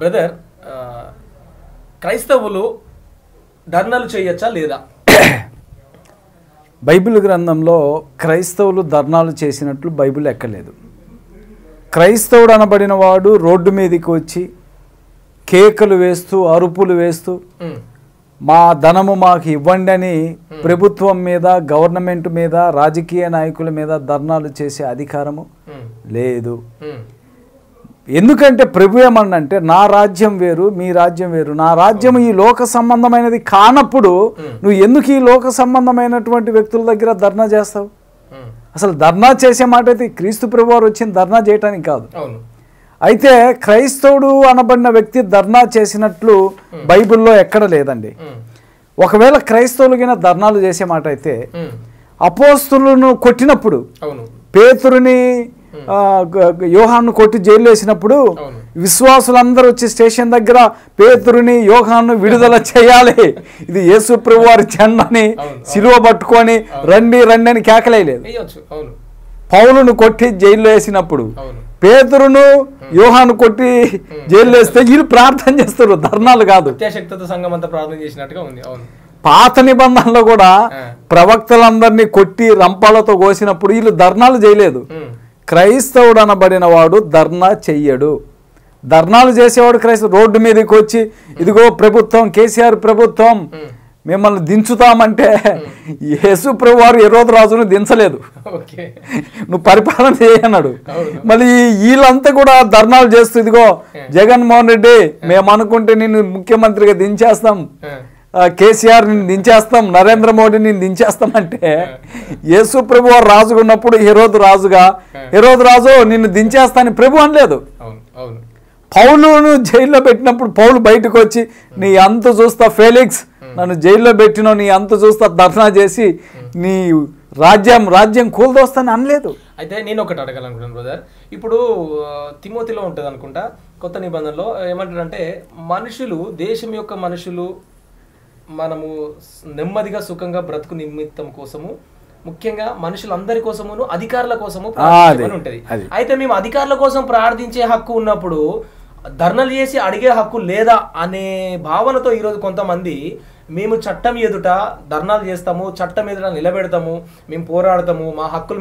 Brother, క్రైస్తవులు ధర్నాలు చేయొచ్చా లేదా? బైబిల్ గ్రంథంలో క్రైస్తవులు ధర్నాలు చేసినట్లు బైబిల్ ఎక్కలేదు. క్రైస్తవుడు అనబడిన వాడు రోడ్డు మీదకి వచ్చి కేకలు వేస్తూ అరుపులు వేస్తూ మా ధనము మాకు ఇవ్వండి అని ప్రభుత్వం మీద, గవర్నమెంట్ మీద, రాజకీయ నాయకుల మీద ధర్నాలు చేసే అధికారము లేదు. ఎందుకంటే ప్రభు ఏమన్నంటే నా రాజ్యం వేరు, మీ రాజ్యం వేరు. నా రాజ్యం ఈ లోక సంబంధమైనది కానప్పుడు నువ్వు ఎందుకు ఈ లోక సంబంధమైనటువంటి వ్యక్తుల దగ్గర ధర్నా చేస్తావు? అసలు ధర్నా చేసే మాట అయితే క్రీస్తు ప్రభు వారు వచ్చింది ధర్నా చేయటానికి కాదు. అయితే క్రైస్తవుడు అనబడిన వ్యక్తి ధర్నా చేసినట్లు బైబిల్లో ఎక్కడ లేదండి. ఒకవేళ క్రైస్తవులకైనా ధర్నాలు చేసే మాట అయితే అపోస్తులను కొట్టినప్పుడు, పేతురుని యోహాను కొట్టి జైలు వేసినప్పుడు విశ్వాసులందరూ వచ్చి స్టేషన్ దగ్గర పేతురుని యోహాను విడుదల చేయాలి, ఇది యేసు ప్రభు వారి జెండాని సిలువ పట్టుకొని రండి రండి అని కేకలేయలేదు. పౌలును కొట్టి జైల్లో వేసినప్పుడు పేతురును యోహాను కొట్టి జైలు వేస్తే వీళ్ళు ప్రార్థన చేస్తారు, ధర్నాలు కాదు. పాత నిబంధనలో కూడా ప్రవక్తలందరినీ కొట్టి రంపాలతో కోసినప్పుడు వీళ్ళు ధర్నాలు చేయలేదు. క్రైస్తవుడు అనబడిన వాడు ధర్నా చెయ్యడు. ధర్నాలు చేసేవాడు క్రైస్తవుడు. రోడ్డు మీదకి వచ్చి ఇదిగో ప్రభుత్వం, కేసీఆర్ ప్రభుత్వం మిమ్మల్ని దించుతామంటే యేసు ప్రభు వారు హెరోదు రాజును దించలేదు, నువ్వు పరిపాలన చేయన్నాడు. మళ్ళీ వీళ్ళంతా కూడా ధర్నాలు చేస్తూ ఇదిగో జగన్మోహన్ రెడ్డి మేము అనుకుంటే నిన్ను ముఖ్యమంత్రిగా దించేస్తాం, కేసీఆర్ నిన్ను దించేస్తాం, నరేంద్ర మోడీని దించేస్తాం అంటే యేసు ప్రభు వారు రాజుగా ఉన్నప్పుడు హెరోదు రాజుగా హెరోదు రాజు నిన్ను దించేస్తానని ప్రభు అనలేదు. పౌలును జైల్లో పెట్టినప్పుడు పౌలు బయటకు వచ్చి నీ అంత చూస్తా ఫెలిక్స్, నన్ను జైల్లో పెట్టినావు, నీ అంత చూస్తా ధర్నా చేసి నీ రాజ్యం కూల్దోస్తాను అనలేదు. అయితే నేను ఒకటి అడగాలనుకుంటున్నాను బ్రదర్, ఇప్పుడు తిమోతిలో ఉంటుంది అనుకుంటా కొత్త నిబంధనలో ఏమంటారంటే మనుషులు, దేశం యొక్క మనుషులు మనము నెమ్మదిగా సుఖంగా బ్రతుకు నిమిత్తం కోసము, ముఖ్యంగా మనుషులందరి కోసమును అధికారుల కోసము ప్రార్థించమని ఉంటది. అయితే మేము అధికారుల కోసం ప్రార్థించే హక్కు ఉన్నప్పుడు ధర్నాలు చేసి అడిగే హక్కు లేదా అనే భావనతో ఈరోజు కొంతమంది మేము చట్టం ఎదుట ధర్నాలు చేస్తాము, చట్టం ఎదుట నిలబెడతాము, మేము పోరాడతాము, మా హక్కులు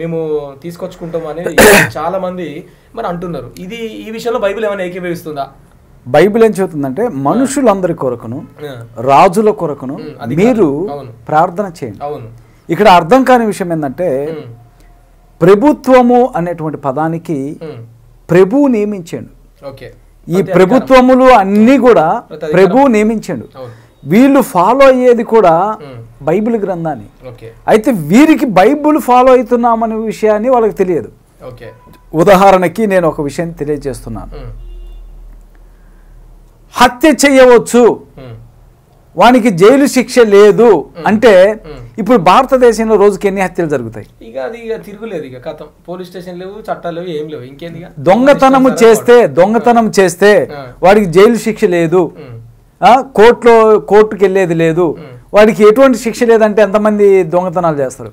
మేము తీసుకొచ్చుకుంటాము అనేది చాలా మంది మరి అంటున్నారు. ఇది ఈ విషయంలో బైబిల్ ఏమైనా ఏకీభవిస్తుందా? బైబిల్ ఏం చెబుతుందంటే మనుషులందరి కొరకును, రాజుల కొరకును మీరు ప్రార్థన చేయండి. ఇక్కడ అర్థం కాని విషయం ఏంటంటే ప్రభుత్వము అనేటువంటి పదానికి ప్రభువు నియమించాడు. ఈ ప్రభుత్వములు అన్నీ కూడా ప్రభువు నియమించాడు. వీళ్ళు ఫాలో అయ్యేది కూడా బైబిల్ గ్రంథాన్ని. అయితే వీరికి బైబిల్ ఫాలో అవుతున్నామనే విషయాన్ని వాళ్ళకి తెలియదు. ఉదాహరణకి నేను ఒక విషయం తెలియజేస్తున్నాను. హత్య చేయవచ్చు, వానికి జైలు శిక్ష లేదు అంటే ఇప్పుడు భారతదేశంలో రోజుకి ఎన్ని హత్యలు జరుగుతాయి? ఇక అది తిరుగులేదు, ఇక కథం, పోలీస్ స్టేషన్ లేవు, చట్టాలు లేవు, ఏం లేవు, ఇంకేంది. దొంగతనం చేస్తే వాడికి జైలు శిక్ష లేదు, కోర్టుకి వెళ్ళేది లేదు, వాడికి ఎటువంటి శిక్ష లేదంటే ఎంతమంది దొంగతనాలు చేస్తారు?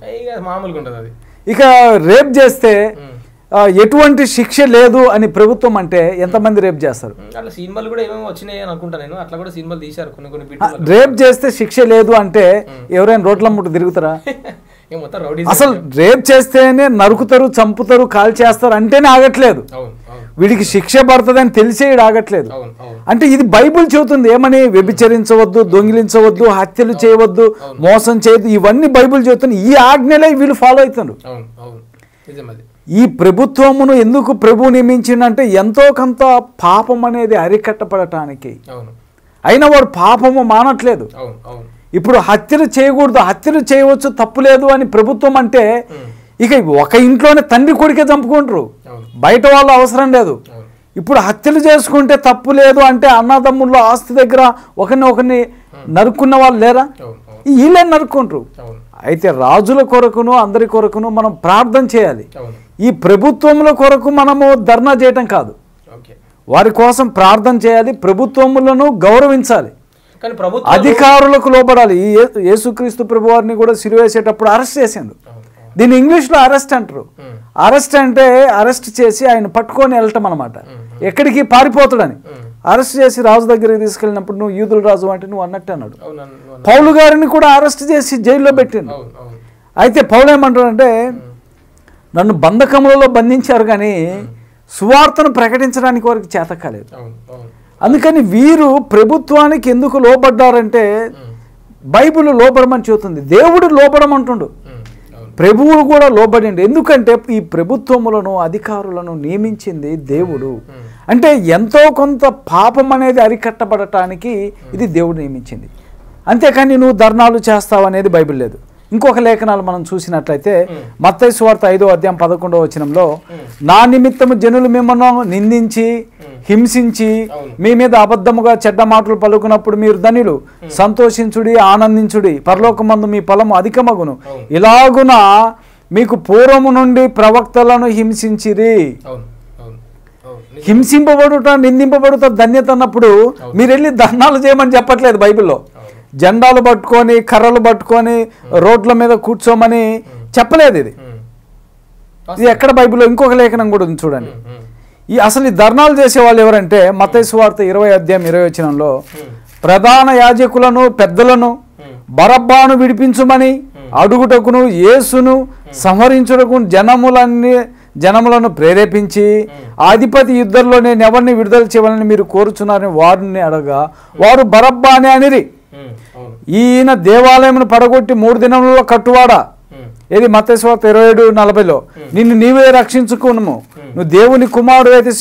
మామూలుగా ఉంటుంది అది. ఇక రేప్ చేస్తే ఎటువంటి శిక్ష లేదు అని ప్రభుత్వం అంటే ఎంతమంది రేప్ చేస్తారు? అట్లా సినిమాలు కూడా ఏమేమి వచ్చినాయి అని అనుకుంటా నేను, అట్లా కూడా సినిమాలు తీశారు కొన్ని. రేప్ చేస్తే శిక్ష లేదు అంటే ఎవరైనా రోడ్ల ముట్టు తిరుగుతారా? అసలు రేప్ చేస్తేనే నరుకుతారు, చంపుతారు, కాల్ చేస్తారు అంటేనే ఆగట్లేదు. వీడికి శిక్ష పడుతుందని తెలిసే ఆగట్లేదు. అంటే ఇది బైబిల్ చెబుతుంది ఏమని? వ్యభిచరించవద్దు, దొంగిలించవద్దు, హత్యలు చేయవద్దు, మోసం చేయొద్దు, ఇవన్నీ బైబిల్ చెబుతుంది. ఈ ఆజ్ఞలే వీళ్ళు ఫాలో అవుతున్నారు. ఈ ప్రభుత్వమును ఎందుకు ప్రభు నియమించిందంటే ఎంతో కొంత పాపం అనేది అరికట్టపడటానికి. అయినా వాడు పాపము మానట్లేదు. ఇప్పుడు హత్యలు చేయకూడదు, హత్యలు చేయవచ్చు, తప్పులేదు అని ప్రభుత్వం అంటే ఇక ఒక ఇంట్లోనే తండ్రి కొడుకే చంపుకుంటారు, బయట వాళ్ళు అవసరం లేదు. ఇప్పుడు హత్యలు చేసుకుంటే తప్పు లేదు అంటే అన్నదమ్ముల్లో ఆస్తి దగ్గర ఒకరిని నరుక్కున్న వాళ్ళు లేరా? వీళ్ళే నరుక్కుంటారు. అయితే రాజుల కొరకును అందరి కొరకును మనం ప్రార్థన చేయాలి. ఈ ప్రభుత్వముల కొరకు మనము ధర్నా చేయటం కాదు, వారి కోసం ప్రార్థన చేయాలి, ప్రభుత్వములను గౌరవించాలి, అధికారులకు లోబడాలి. యేసుక్రీస్తు ప్రభు వారిని కూడా సిలువేసేటప్పుడు అరెస్ట్ చేసిండు. దీన్ని ఇంగ్లీష్లో అరెస్ట్ అంటారు. అరెస్ట్ అంటే అరెస్ట్ చేసి ఆయన పట్టుకొని వెళ్ళటం అనమాట. ఎక్కడికి పారిపోతాడని అరెస్ట్ చేసి రాజు దగ్గరికి తీసుకెళ్ళినప్పుడు నువ్వు యూదుల రాజు అంటే నువ్వు అన్నట్టు అన్నాడు. పౌలు గారిని కూడా అరెస్ట్ చేసి జైల్లో పెట్టిండు. అయితే పౌలు ఏమంటాడంటే నన్ను బంధకములలో బంధించారు కానీ సువార్తను ప్రకటించడానికి వారికి చేత కాలేదు. అందుకని వీరు ప్రభుత్వానికి ఎందుకు లోబడ్డారంటే బైబిల్ లోబడమని చెబుతుంది, దేవుడు లోబడమంటుండు, ప్రభువులు కూడా లోబడిండు. ఎందుకంటే ఈ ప్రభుత్వములను అధికారులను నియమించింది దేవుడు. అంటే ఎంతో కొంత పాపం అనేది అరికట్టబడటానికి ఇది దేవుడు నియమించింది. అంతేకాని నువ్వు ధర్నాలు చేస్తావు అనేది బైబిల్ లేదు. ఇంకొక లేఖనాలు మనం చూసినట్లయితే మత్తయి సువార్త 5వ అధ్యాయం 11వ వచనంలో నా నిమిత్తము జనులు మిమ్మల్ని నిందించి హింసించి మీ మీద అబద్ధముగా చెడ్డ మాటలు పలుకున్నప్పుడు మీరు ధన్యులు, సంతోషించుడి ఆనందించుడి, పరలోకమందు మీ ఫలము అధికమగును, ఇలాగున మీకు పూర్వము నుండి ప్రవక్తలను హింసించిరి. హింసింపబడుట నిందింపబడుట ధన్యత అన్నప్పుడు మీరు వెళ్ళి ధర్నాలు చేయమని చెప్పట్లేదు బైబిల్లో. జెండాలు పట్టుకొని కర్రలు పట్టుకొని రోడ్ల మీద కూర్చోమని చెప్పలేదు. ఇది ఎక్కడ బైబిల్లో ఇంకొక లేఖనం కూడా ఉంది చూడండి. అసలు ఈ ధర్నాలు చేసే వాళ్ళు ఎవరంటే మత్తయి సువార్త 20వ అధ్యాయం 20వ వచనంలో ప్రధాన యాజకులను పెద్దలను బరబ్బాను విడిపించుమని అడుగుటకును యేసును సంహరించుటకు జనములను ప్రేరేపించి అధిపతి యుద్ధంలో నేను ఎవరిని విడుదల చేయాలని మీరు కోరుచున్నారని వారిని అడగా వారు బరబ్బానే అనిరి. ఈయన దేవాలయమును పడగొట్టి 3 దినములలో కట్టువాడా, ఏది మత్తయి సువార్త 27:40లో నిన్ను నీవే రక్షించుకును, నువ్వు దేవుని కుమారుడు అయితే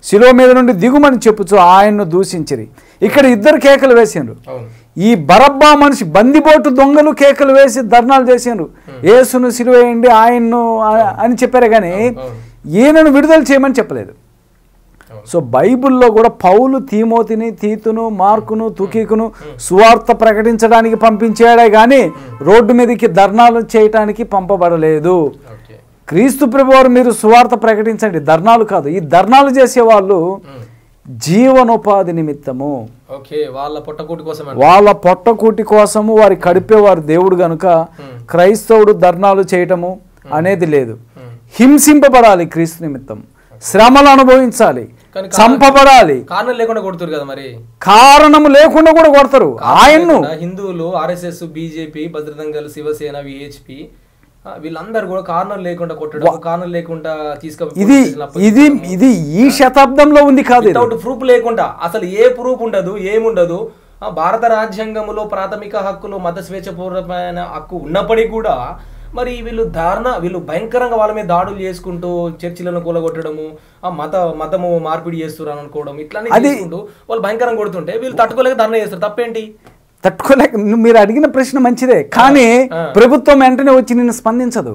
శిలువ మీద నుండి దిగుమని చెప్పుచు ఆయన్ను దూషించిరి. ఇక్కడ ఇద్దరు కేకలు వేసిండ్రు. ఈ బరబ్బా మనిషి బందిపోటు దొంగలు కేకలు వేసి ధర్నాలు చేసిండ్రు, యేసును శిలువ వేయండి ఆయన్ను అని చెప్పారు కానీ ఈయనను విడుదల చేయమని చెప్పలేదు. సో బైబిల్లో కూడా పౌలు తీమోతిని తీతును మార్కును తుకీకును సువార్త ప్రకటించడానికి పంపించాడే కానీ రోడ్డు మీదకి ధర్నాలు చేయటానికి పంపబడలేదు. క్రీస్తు ప్రభువారు మీరు సువార్త ప్రకటించండి, ధర్నాలు కాదు. ఈ ధర్నాలు చేసే వాళ్ళు జీవనోపాధి నిమిత్తము, వాళ్ళ పొట్టకూటి కోసము వారి కడిపేవారు దేవుడు గనుక క్రైస్తవుడు ధర్నాలు చేయటము అనేది లేదు. హింసింపబడాలి క్రీస్తు నిమిత్తం, శ్రమలు అనుభవించాలి, చంపబడాలి. కారణం లేకుండా కొడుతారు కదా, మరి కారణం లేకుండా కూడా కొడతారు ఆయన్ను. హిందువులు ఆర్ఎస్ఎస్, బీజేపీ, భద్రదంగల్, శివసేన, విహెచ్పి వీళ్ళందరూ కూడా కారణం లేకుండా కొట్టడం, కారణం లేకుండా ఇది ఈ శతాబ్దంలో ఉంది కాదు. వితౌట్ ప్రూఫ్ లేకుండా, అసలు ఏ ప్రూఫ్ ఉండదు, ఏముండదు. భారత రాజ్యాంగంలో ప్రాథమిక హక్కులు మత స్వేచ్ఛపూర్వకమైన హక్కు ఉన్నప్పటికీ కూడా మరి వీళ్ళు భయంకరంగా వాళ్ళ మీద దాడులు చేసుకుంటూ చర్చిలను కూలగొట్టడము, మతము మార్పిడి చేస్తున్నారు అనుకోవడం, ఇట్లానే చేసుకుంటూ వాళ్ళు భయంకరంగా కొడుతుంటే వీళ్ళు తట్టుకోలేక ధర్నా చేస్తారు. తప్పేంటి? తట్టుకోలేక. మీరు అడిగిన ప్రశ్న మంచిదే కానీ ప్రభుత్వం వెంటనే వచ్చి నిన్ను స్పందించదు.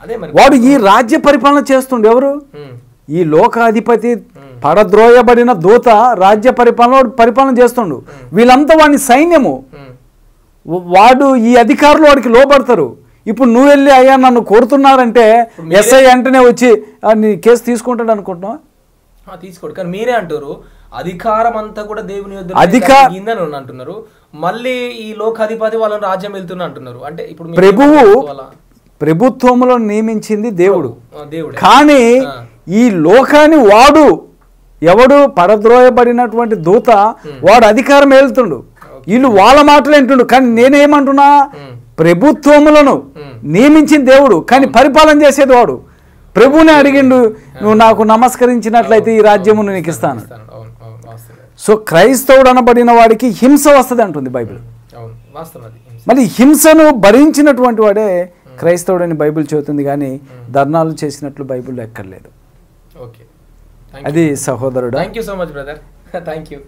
అదే మరి వాడు ఈ రాజ్య పరిపాలన చేస్తుండే ఎవరు? ఈ లోకాధిపతి పడద్రోయబడిన దూత రాజ్య పరిపాలన చేస్తుండు. వీళ్ళంతా వాడిని సైన్యము. వాడు ఈ అధికారులు వాడికి లోబడతారు. ఇప్పుడు నువ్వు వెళ్ళి అయ్యా నన్ను కోరుతున్నారంటే ఎస్ఐ వెంటనే వచ్చి నీ కేసు తీసుకుంటాడు అనుకుంటున్నావా? తీసుకోడు. కానీ మీరే అంటారు అధికారం అంతా కూడా దేవుని అంటున్నారు. మళ్ళీ ఈ లోకాధిపతి వాళ్ళని రాజ్యం వెళ్తున్నా అంటున్నారు. అంటే ఇప్పుడు ప్రభుత్వంలో నియమించింది దేవుడు, కానీ ఈ లోకాన్ని వాడు ఎవడు పడద్రోయబడినటువంటి దూత వాడు అధికారం వెళ్తుండు. వీళ్ళు వాళ్ళ మాటలు వింటుండు. కానీ నేనేమంటున్నా, ప్రభుత్వములను నియమించిన దేవుడు కానీ పరిపాలన చేసేది వాడు. ప్రభువునే అడిగిండు, నువ్వు నాకు నమస్కరించినట్లయితే ఈ రాజ్యమును నీకు ఇస్తాను. సో క్రైస్తవుడు అనబడిన వాడికి హింస వస్తుంది అంటుంది బైబిల్. మరి హింసను భరించినటువంటి వాడే క్రైస్తవుడని బైబిల్ చెబుతుంది కానీ ధర్నాలు చేసినట్లు బైబిల్లో ఎక్కర్లేదు. అది సహోదరుడు. Thank you so much brother. Thank you.